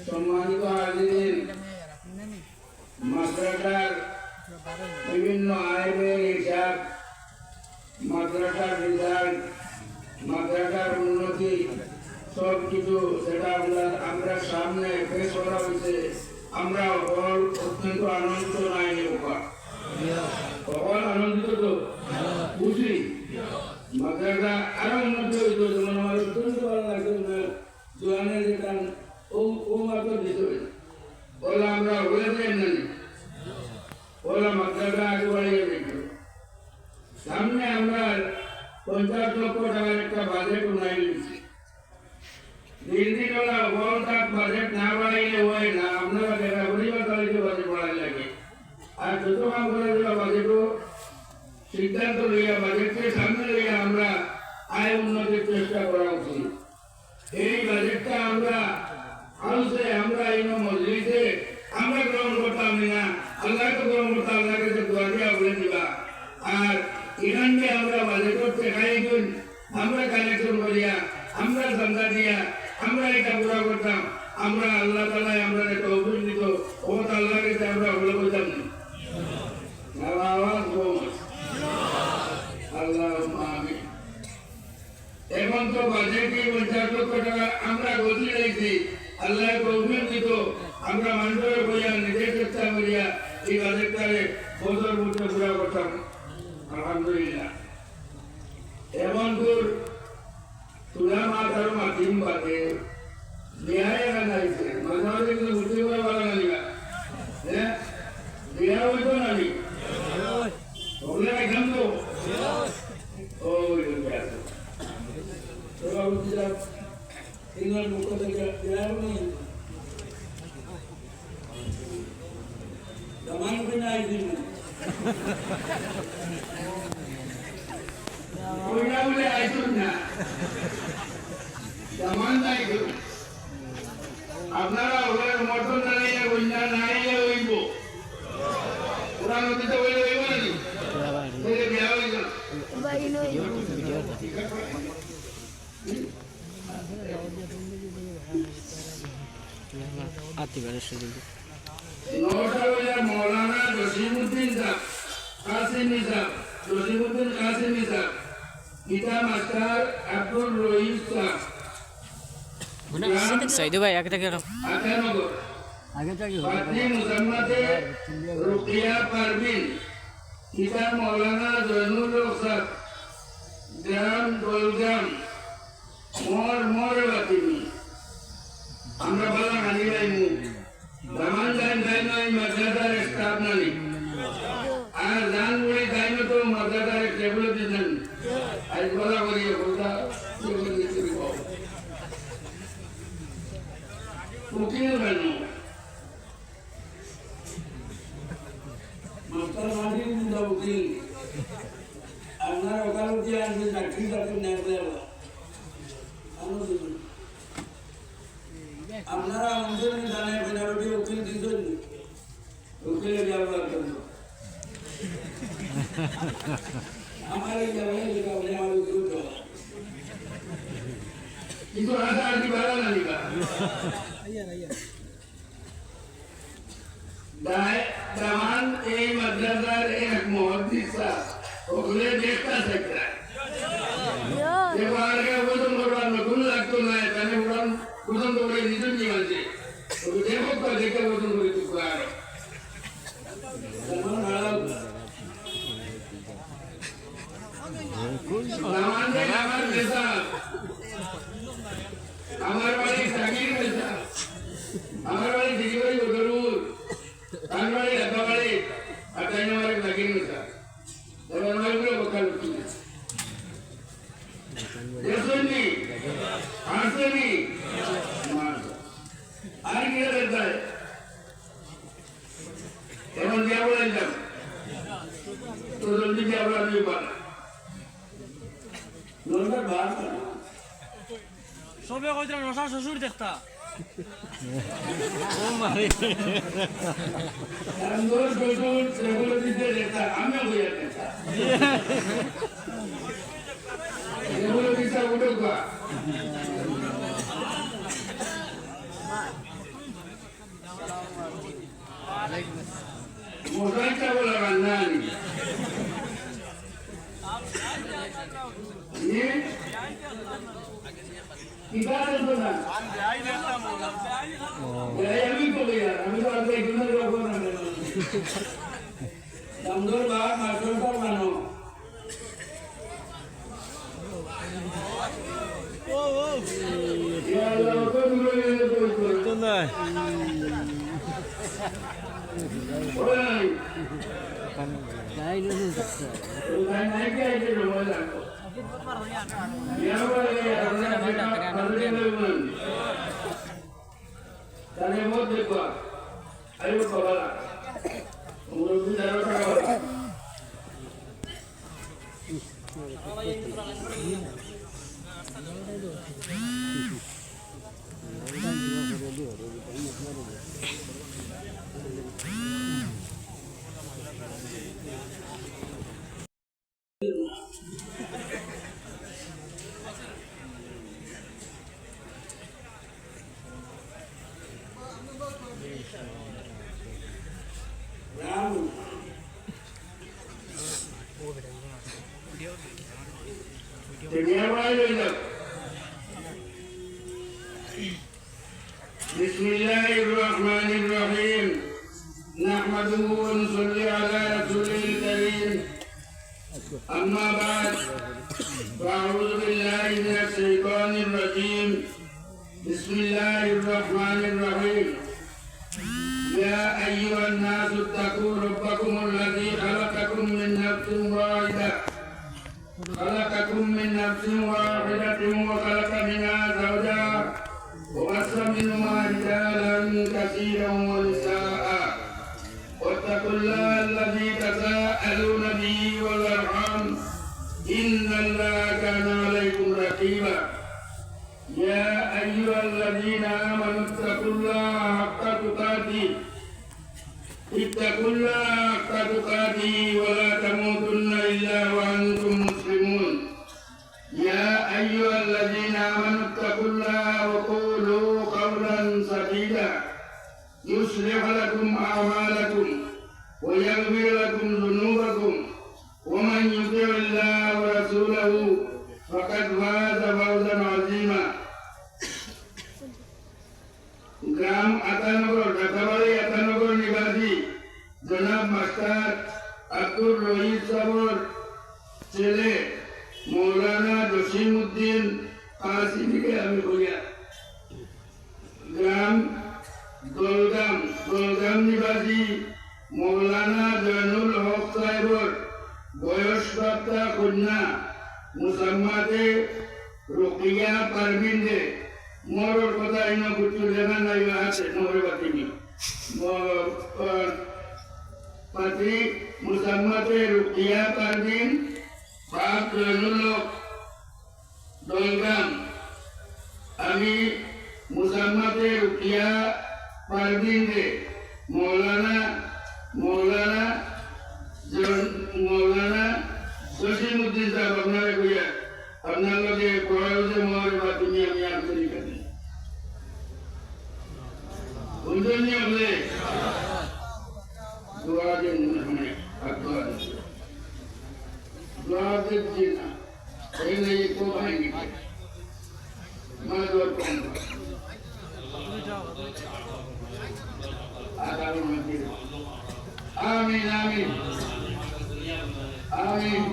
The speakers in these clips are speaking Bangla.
সম্মানিত হাজিরিন, মাদ্রাসার বিভিন্ন আইনের হিসাব, মাদ্রাসার রেজাল্ট, মাদ্রাসার উন্নতি সব কিছু সেটা আমরা সামনে পেশ করা হয়েছে। আমরা অত্যন্ত আনন্দিত নাই সকল আনন্দিত তো খুশি। মাদ্রাসা আরো উন্নতি হইত, যেমন আমার অত্যন্ত ভালো লাগছে জোয়ানের যেটা ও মাত্র দিতে হয়েছে ওলা আমরা হয়ে যাই না ওলা মাদ্রাসা আগে বাড়িয়ে দেখল। সামনে আমরা 50 লক্ষ টাকার একটা বাজেট উন্নয়ন দিচ্ছি। দিন ওলা ওয়ার্ল্ড বাজেট না বাড়াইলে হয় না, আপনারা দেখা পরিবার তালিকা বাজেট বাড়াই লাগে। আর যত কাম করা যাবে বাজেটও সিদ্ধান্ত লইয়া বাজেটকে সামনে লইয়া আমরা আয় উন্নতির চেষ্টা করা উচিত। এই বাজেটটা আমরা হাউসে আমরা এই মসজিদে আমরা গ্রহণ করতাম না, আল্লাহকে গ্রহণ করতাম, আল্লাহকে দোয়া দিয়া বলে দিবা। আর এখানকে আমরা বাজেট করতে খাইগুন আমরা কালেকশন করিয়া আমরা চান্দা দিয়া আমরা এটা পুরা করতাম। আমরা আল্লাহ তাআলা আমরা একটা অভিনীত ও আল্লাহকে আমরা বলে বলতাম না। আওয়াজ কম আল্লাহ আমিন। এখন তো বাজেটে 50 লক্ষ টাকা আমরা গতি দিয়েছি, আল্লাহ অভিনীত আমরা মানুষের বইয়া নিজের চেষ্টা করিয়া এই বাজেটটারে বছর মধ্যে পুরা করতাম আলহামদুলিল্লাহ। এমন দূর তুলা মাথার মাধ্যম বাদে বিহারে গাইছে মাঝে মাঝে কিন্তু বুঝতে করে ভালো নালিবা হ্যাঁ বিহা হইতো নালি ওগুলো একদম তো ওই ইংল্যান্ড মুখ থেকে বিহার নেই জামান বিনা আইদিন ওইটা বলে আইতুন না জামান আইতুন। আপনারা ওদের মটন দাঁড়িয়ে বন্যা নাইলে হইব ওরা নদীতে হইলে হইব নাকি বিয়া হইল মৌলানা জসিমউদ্দিন সাহেব কাসিমি সাহেব জসিমউদ্দিন কাসিমি সাহেব পিতা মাস্টার আব্দুল রহিম সাহেব সাইদু ভাই আগে থেকে পাত্নী মুসাম্মাদে রুকিয়া পারভিন পিতা মৌলানা জয়নুল হক সাহেব গ্রাম দোলগ্রাম মোর বাতিনি। আমরা বলা হানি রাইমু দামান গান গাইনো এই মাদ্রাসার স্টাফ নানি আর গান বলে গাইনো তো মাদ্রাসার টেবল দিতেন আজ বলা করিয়ে বলতা উকিল কেন মাস্টার মাটি উকিল আপনার ওকালতি আসবে চাকরি চাকরি না আপনারা আমাদের জানেন বিনারটি উকিল দিতেন উকিলের ব্যবহার করল আমার এই ব্যবহার যেটা বলে আমার উকিল কিন্তু আশা আর কি ভালো না নিবা দামান এই মাদ্রাসার এক মুহাদ্দিস ওগুলো দেখতে থাকতে এবার আগে ওজন করবার নতুন লাগতো না তাহলে উড়ান ওজন করে নিজে নিয়ে আসে ওই দেখো তো দেখে ওজন করে তুই আর আমার নেতা আমার বাড়ি জাগির নেতা আমার বাড়ি দিদিবাড়ি ওদরুর তার বাড়ি ঢাকা বাড়ি আর তাই আমার জাগির নেতা এবার আমারগুলো বকাল উঠি দেখুননি আসেনি আর কি করতে হয় এখন দিয়া বলেন যাব তো জলদি দিয়া বলা দিয়ে পারে নন্দা ভাত সবে কইরা রসা শ্বশুর দেখতা ও মারে আন্দোলন শ্বশুর সেগুলো দিতে দেখতা আমিও হইয়া দেখতা এগুলো দিতে উঠোকা জানতো না আমি কবি আমি তো আগে একদিনের ব্যাপার না দামদর বা মাস্টার বানো ইয়া আল্লাহ তো দূরে গেলে তো না ওই নাই নাই নাই কে আইছে mobile Tanya mau dekwa, ayo kawala, umur kita ada kawala. بسم الله الرحمن الرحيم نحمده ونصلي على رسوله الكريم أما بعد فأعوذ بالله من الشيطان الرجيم بسم الله الرحمن الرحيم يا أيها الناس اتقوا ربكم الذي خلقكم من نفس واحدة وخلق منها زوجها وبث منهما رجالا كثيرا ونساء واتقوا الله الذي تساءلون به والأرحام إن الله كان عليكم رقيبا يا أيها الذين آمنوا اتقوا الله حق تقاته ولا تموتن إلا وأنتم مسلمون يا أيها الذين آمنوا اتقوا الله وقولوا قولا سديدا يصلح لكم أعمالكم ويغفر لكم ذنوبكم ومن يطع الله ورسوله فقد فاز فوزا عظيما গ্রাম আতানগর ঢাকাবাড়ি আতানগর নিবাসী জনাব মাস্টার আব্দুর রহিম সাবর ছেলে মৌলানা জসিমউদ্দিন কাসিমিকে আমি বলিয়া গ্রাম দলগাম নিবাসী মৌলানা জয়নুল হক সাহেবর বয়সপ্রাপ্তা কন্যা মুসাম্মাদে রোকিয়া পারভিন দে মোর কথা ইন কিছু জানা নাই আছে মোরে বাতিনি পাত্রী মুসাম্মাদে রোকিয়া পারভিন বাপ জয়নুল হক দলগাম আমি মুসাম্মাদে রোকিয়া পারভিন দে মৌলানা জসিমউদ্দিন সাহেব আপনারা কইয়া আপনার লগে পড়াইছে মোর বা তুমি আমি আন্তরিক আছি বুঝলেন আপনি দোয়া দেন মানে দোয়া দেন না এই নেই কো ভাঙি মা দোয়া কম آمين آمين آمين آمين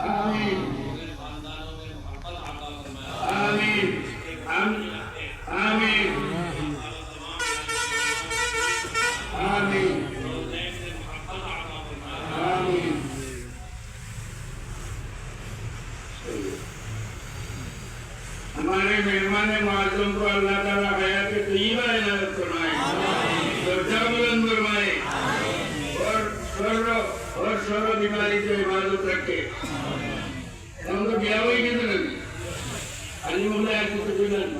آمين آمين آمين آمين हमारे मेहमान मासूम को अल्लाह ताला हयात तय्यबा इनायत फरमाए दर्जा बुलंद फरमाए और शर्र बीमारी से हिफाजत रखे हम तो क्या हुई किधर अली मुल्ला है कुछ बिलन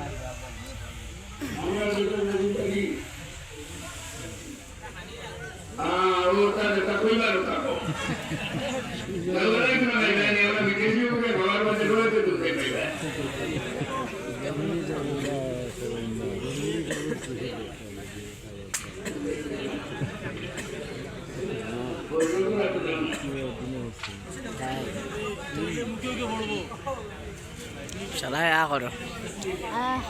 हमारा तो नहीं चली वो था कोई बार होता को लगवाई ना मैंने और विदेशी को घर में जरूरत है तुमसे कहीं Salah ako no. Ah,